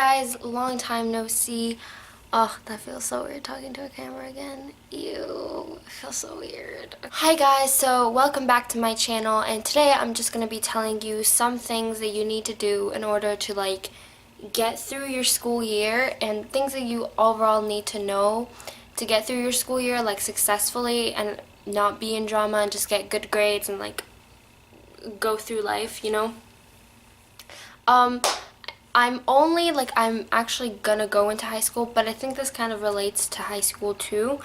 guys, long time no see. Oh, that feels so weird talking to a camera again. Ew, it feels so weird. Hi guys, so welcome back to my channel, and today I'm just going to be telling you some things that you need to do in order to get through your school year, and things that you overall need to know to get through your school year successfully and not be in drama and just get good grades and go through life, you know. I'm actually gonna go into high school, but I think this kind of relates to high school too.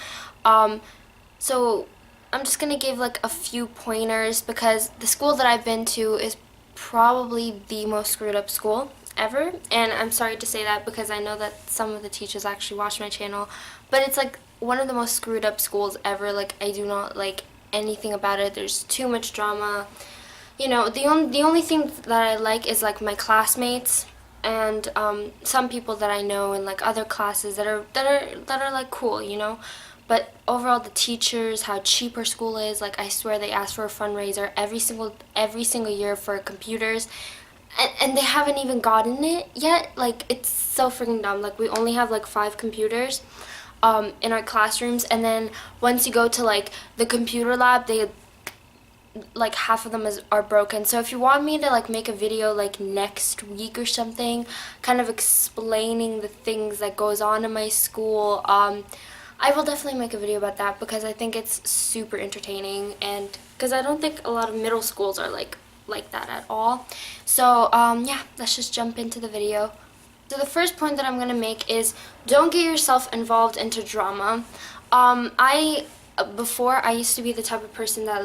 So I'm just gonna give a few pointers because the school that I've been to is probably the most screwed up school ever. And I'm sorry to say that because I know that some of the teachers actually watch my channel, but it's one of the most screwed up schools ever. I do not like anything about it. There's too much drama. You know, the only thing that I like is my classmates and some people that I know in other classes that are cool, you know. But overall, the teachers, how cheap our school is. I swear they ask for a fundraiser every single year for computers, and they haven't even gotten it yet. It's so freaking dumb. We only have 5 computers in our classrooms, and then once you go to the computer lab, they half of them are broken. So if you want me to make a video next week or something, kind of explaining the things that goes on in my school, I will definitely make a video about that because I think it's super entertaining, and because I don't think a lot of middle schools are like that at all. So yeah, let's just jump into the video. So the first point that I'm gonna make is don't get yourself involved into drama. Before I used to be the type of person that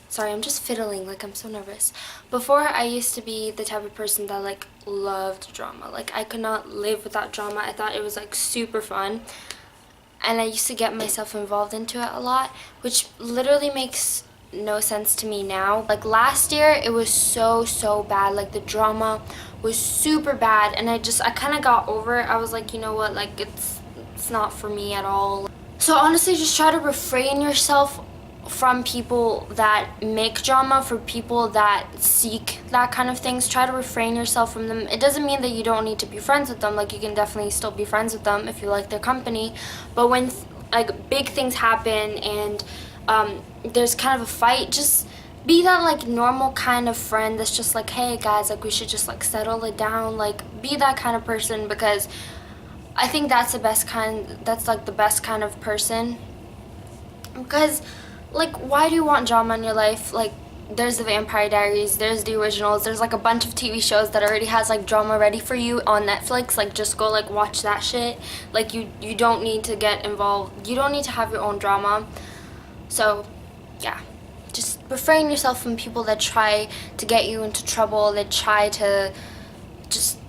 sorry, I'm just fiddling, I'm so nervous. Before, I used to be the type of person that loved drama. I could not live without drama. I thought it was super fun, and I used to get myself involved into it a lot, which literally makes no sense to me now. Last year, it was so bad. The drama was super bad, and I kind of got over it. I was you know what, it's not for me at all. So honestly, just try to refrain yourself from people that make drama, for people that seek that kind of things. Try to refrain yourself from them. It doesn't mean that you don't need to be friends with them. You can definitely still be friends with them if you like their company. But when big things happen and there's kind of a fight, just be that normal kind of friend that's just hey guys, we should just settle it down. Be that kind of person, because I think that's the best kind. That's the best kind of person. Because why do you want drama in your life? There's the Vampire Diaries, there's the originals, there's a bunch of TV shows that already has drama ready for you on Netflix. Just go watch that shit. You don't need to get involved. You don't need to have your own drama. So yeah, just refrain yourself from people that try to get you into trouble, that try to just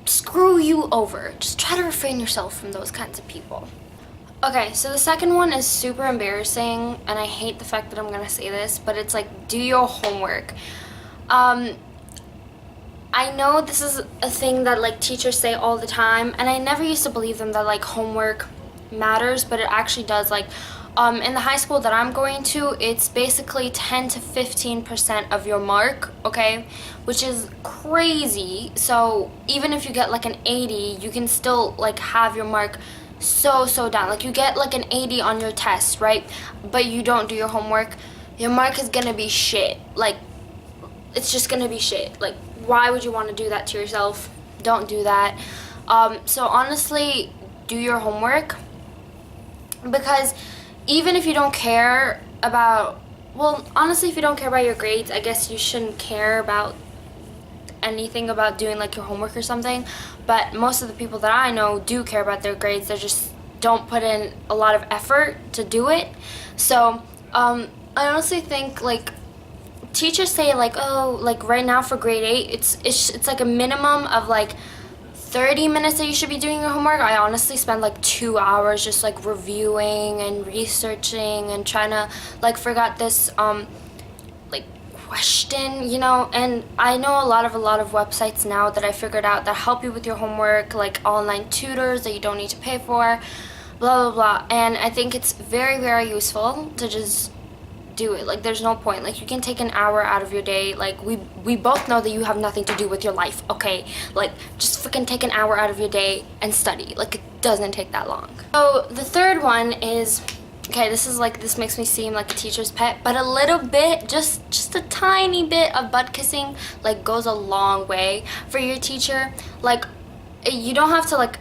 screw you over. Just try to refrain yourself from those kinds of people. Okay, so the second one is super embarrassing, and I hate the fact that I'm gonna say this, but it's do your homework. I know this is a thing that teachers say all the time, and I never used to believe them that homework matters, but it actually does. In the high school that I'm going to, it's basically 10 to 15% of your mark, okay, which is crazy. So even if you get an 80, you can still have your mark so down. You get an 80 on your test, right? But you don't do your homework, your mark is gonna be shit. It's just gonna be shit. Why would you want to do that to yourself? Don't do that. So honestly, do your homework, because even if you don't care about, well, honestly, if you don't care about your grades, I guess you shouldn't care about anything about doing your homework or something. But most of the people that I know do care about their grades. They just don't put in a lot of effort to do it. So I honestly think teachers say oh, right now for grade 8 it's a minimum of 30 minutes that you should be doing your homework. I honestly spend 2 hours just reviewing and researching and trying to figure out this question, you know. And I know a lot of websites now that I figured out that help you with your homework, online tutors that you don't need to pay for, blah blah blah. And I think it's very useful to just do it. Like, there's no point. Like, you can take an hour out of your day. Like, we both know that you have nothing to do with your life, okay? Like, just freaking take an hour out of your day and study. Like, it doesn't take that long. So the third one is, okay, this makes me seem like a teacher's pet, but a little bit, just a tiny bit of butt kissing, like, goes a long way for your teacher. Like, you don't have to like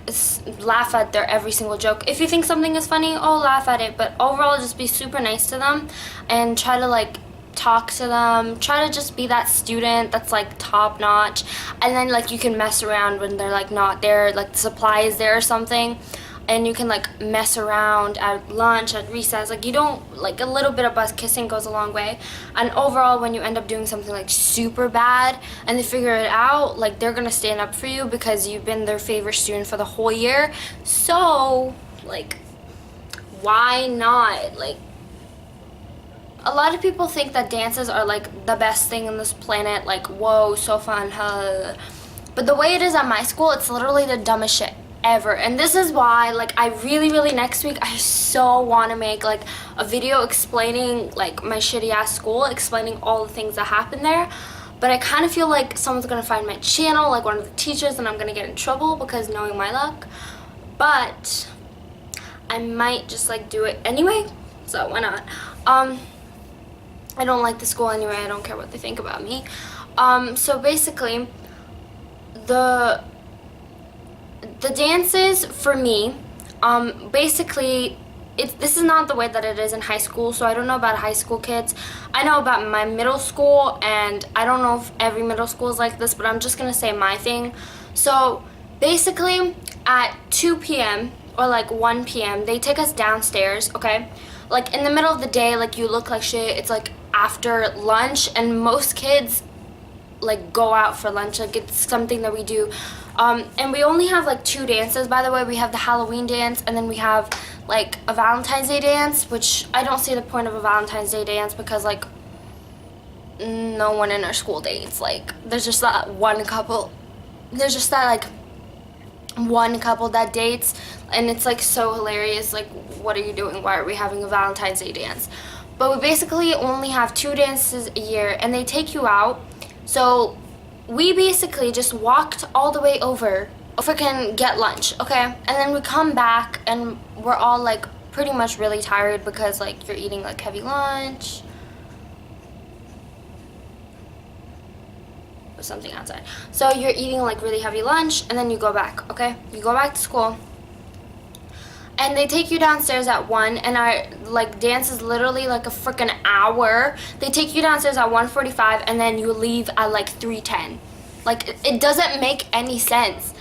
laugh at their every single joke. If you think something is funny, oh, laugh at it, but overall just be super nice to them and try to like talk to them, try to just be that student that's like top notch. And then like you can mess around when they're like not there, like the supply is there or something, and you can like mess around at lunch, at recess. Like, you don't, like, a little bit of butt kissing goes a long way. And overall, when you end up doing something like super bad and they figure it out, like, they're gonna stand up for you because you've been their favorite student for the whole year. So like, why not? Like, a lot of people think that dances are like the best thing on this planet, like, whoa, so fun, huh? But the way it is at my school, it's literally the dumbest shit ever. And this is why, like, I really next week I so want to make like a video explaining like my shitty ass school, explaining all the things that happen there. But I kind of feel like someone's gonna find my channel, like one of the teachers, and I'm gonna get in trouble because knowing my luck. But I might just like do it anyway, so why not? I don't like the school anyway. I don't care what they think about me. So basically, the dances for me, basically, this is not the way that it is in high school. So I don't know about high school kids. I know about my middle school, and I don't know if every middle school is like this, but I'm just gonna say my thing. So basically, at 2 p.m. or like 1 p.m. they take us downstairs, okay? Like, in the middle of the day, like, you look like shit. It's like after lunch, and most kids like go out for lunch. Like, it's something that we do. And we only have like 2 dances, by the way. We have the Halloween dance, and then we have like a Valentine's Day dance, which I don't see the point of a Valentine's Day dance because like no one in our school dates. Like, there's just that one couple that dates, and it's like so hilarious. Like, what are you doing? Why are we having a Valentine's Day dance? But we basically only have 2 dances a year, and they take you out. So we basically just walked all the way over freaking get lunch, okay? And then we come back and we're all like pretty much really tired because like you're eating like heavy lunch or something outside. So you're eating like really heavy lunch, and then you go back, okay? You go back to school. And they take you downstairs at 1, and our like dance is literally like a freaking hour. They take you downstairs at 1:45, and then you leave at like 3:10. Like, it doesn't make any sense.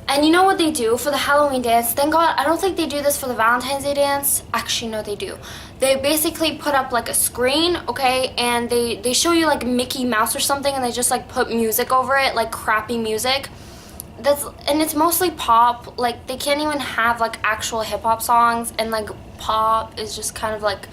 And you know what they do for the Halloween dance? Thank God, I don't think they do this for the Valentine's Day dance. Actually, no, they do. They basically put up like a screen, okay, and they show you like Mickey Mouse or something, and they just like put music over it, like crappy music. And it's mostly pop. Like, they can't even have like actual hip-hop songs, and like pop is just kind of like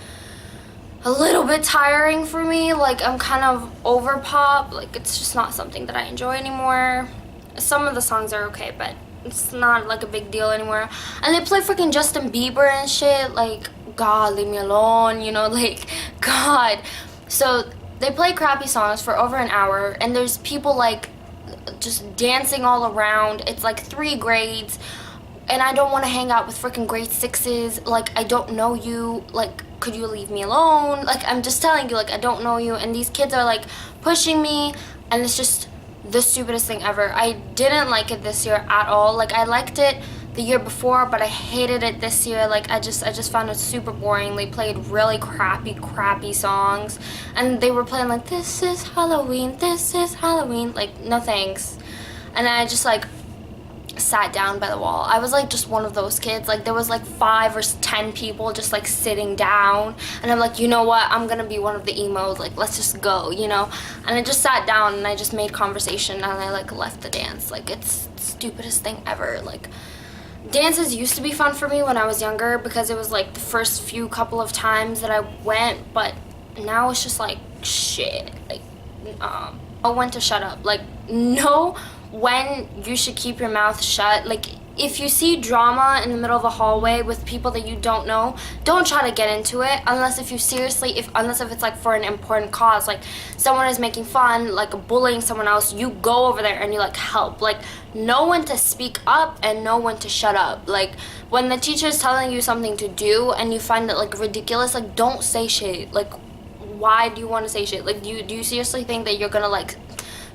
a little bit tiring for me. Like, I'm kind of over pop. Like, it's just not something that I enjoy anymore. Some of the songs are okay, but it's not like a big deal anymore. And they play freaking Justin Bieber and shit. Like, God, leave me alone, you know, like, God. So they play crappy songs for over an hour, and there's people like just dancing all around. It's like 3 grades, and I don't want to hang out with freaking grade 6s. Like, I don't know you. Like, could you leave me alone? Like, I'm just telling you, like, I don't know you. And these kids are like pushing me, and it's just the stupidest thing ever. I didn't like it this year at all. Like, I liked it the year before, but I hated it this year. Like, I just found it super boring. They played really crappy songs, and they were playing like, this is Halloween, this is Halloween. Like, no thanks. And I just like sat down by the wall. I was like just one of those kids. Like, there was like 5 or 10 people just like sitting down, and I'm like, you know what, I'm gonna be one of the emos. Like, let's just go, you know. And I just sat down and I just made conversation, and I like left the dance. Like, it's the stupidest thing ever. Like, dances used to be fun for me when I was younger because it was like the first few couple of times that I went, but now it's just like shit. Like, know when to shut up. Like, know when you should keep your mouth shut. Like, if you see drama in the middle of a hallway with people that you don't know, don't try to get into it unless if it's like for an important cause, like someone is making fun, like bullying someone else. You go over there and you like help, like know when to speak up and know when to shut up. Like when the teacher is telling you something to do and you find it like ridiculous, like don't say shit. Like why do you want to say shit? Like do you seriously think that you're gonna like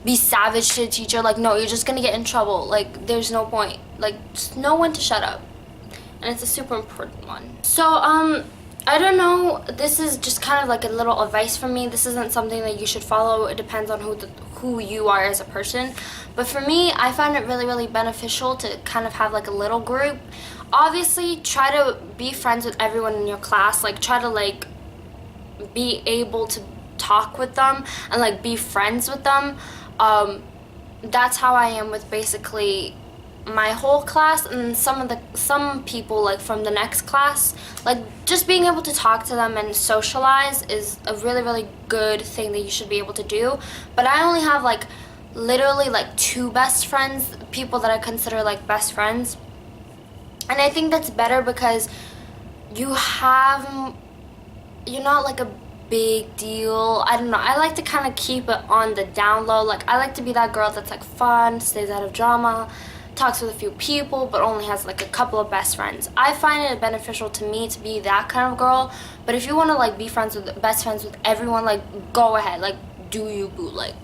be savage to the teacher? Like no, you're just gonna get in trouble. Like there's no point. Like just know when to shut up, and it's a super important one. So I don't know, this is just kind of like a little advice from me. This isn't something that you should follow. It depends on who you are as a person, but for me, I find it really beneficial to kind of have like a little group. Obviously try to be friends with everyone in your class, like try to like be able to talk with them and like be friends with them. That's how I am with basically my whole class, and some people like from the next class. Like just being able to talk to them and socialize is a really good thing that you should be able to do. But I only have like literally like 2 best friends, people that I consider like best friends, and I think that's better because you're not like a big deal. I don't know, I like to kind of keep it on the down low. Like I like to be that girl that's like fun, stays out of drama, talks with a few people, but only has like a couple of best friends. I find it beneficial to me to be that kind of girl. But if you want to like be best friends with everyone, like go ahead, like do you boo. Like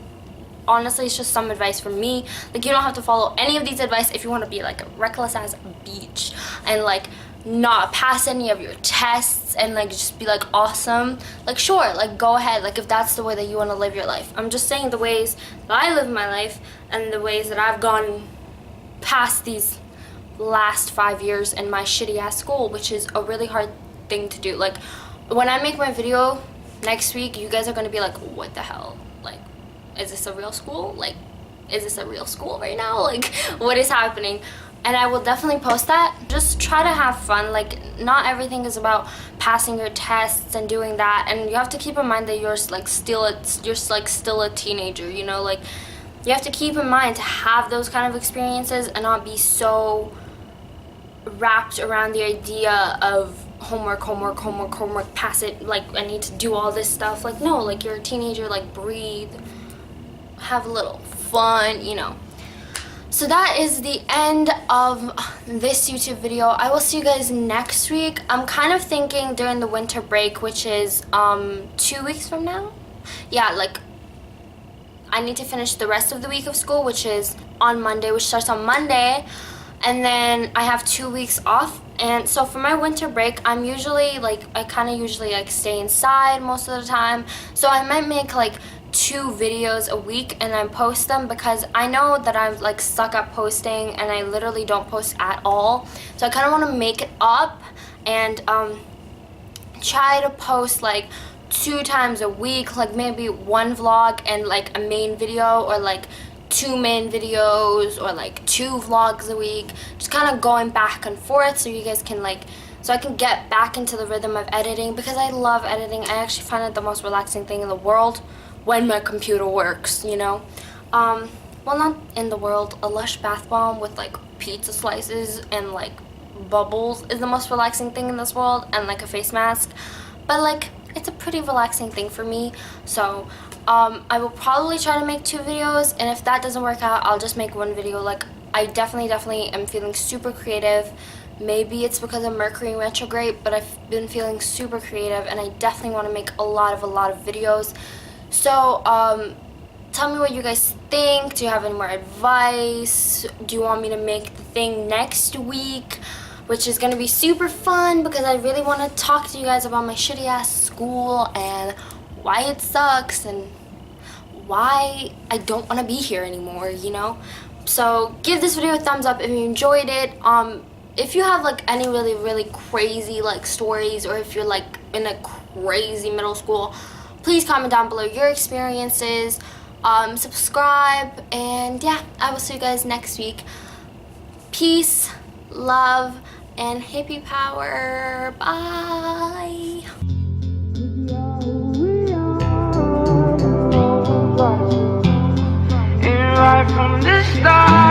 honestly, it's just some advice from me. Like you don't have to follow any of these advice if you want to be like a reckless ass bitch and like not pass any of your tests and like just be like awesome. Like sure, like go ahead, like if that's the way that you want to live your life. I'm just saying the ways that I live my life and the ways that I've gone past these last 5 years in my shitty ass school, which is a really hard thing to do. Like when I make my video next week, you guys are gonna be like, what the hell? Like, is this a real school? Like, is this a real school right now? Like, what is happening? And I will definitely post that. Just try to have fun. Like not everything is about passing your tests and doing that, and you have to keep in mind that you're still a teenager, you know. Like you have to keep in mind to have those kind of experiences and not be so wrapped around the idea of homework, pass it, like I need to do all this stuff. Like no, like you're a teenager, like breathe, have a little fun, you know. So that is the end of this YouTube video. I will see you guys next week. I'm kind of thinking during the winter break, which is 2 weeks from now. Yeah, like I need to finish the rest of the week of school, which is on Monday, which starts on Monday, and then I have 2 weeks off. And so for my winter break, I'm usually like, I kind of usually like stay inside most of the time. So I might make like 2 videos a week and then post them, because I know that I'm like stuck at posting and I literally don't post at all. So I kind of want to make it up and try to post like 2 times a week, like maybe 1 vlog and like a main video, or like 2 main videos, or like 2 vlogs a week, just kind of going back and forth so you guys can like, so I can get back into the rhythm of editing, because I love editing. I actually find it the most relaxing thing in the world when my computer works, you know. Well, not in the world, a Lush bath bomb with like pizza slices and like bubbles is the most relaxing thing in this world, and like a face mask, but like it's a pretty relaxing thing for me. So I will probably try to make 2 videos, and if that doesn't work out, I'll just make 1 video. Like I definitely am feeling super creative. Maybe it's because of Mercury retrograde, but I've been feeling super creative and I definitely want to make a lot of videos. So tell me what you guys think. Do you have any more advice? Do you want me to make the thing next week, which is gonna be super fun, because I really want to talk to you guys about my shitty ass school and why it sucks and why I don't want to be here anymore, you know. So give this video a thumbs up if you enjoyed it. If you have like any really crazy like stories, or if you're like in a crazy middle school, please comment down below your experiences. Subscribe, and yeah, I will see you guys next week. Peace, love, and hippie power. Bye. And right from the start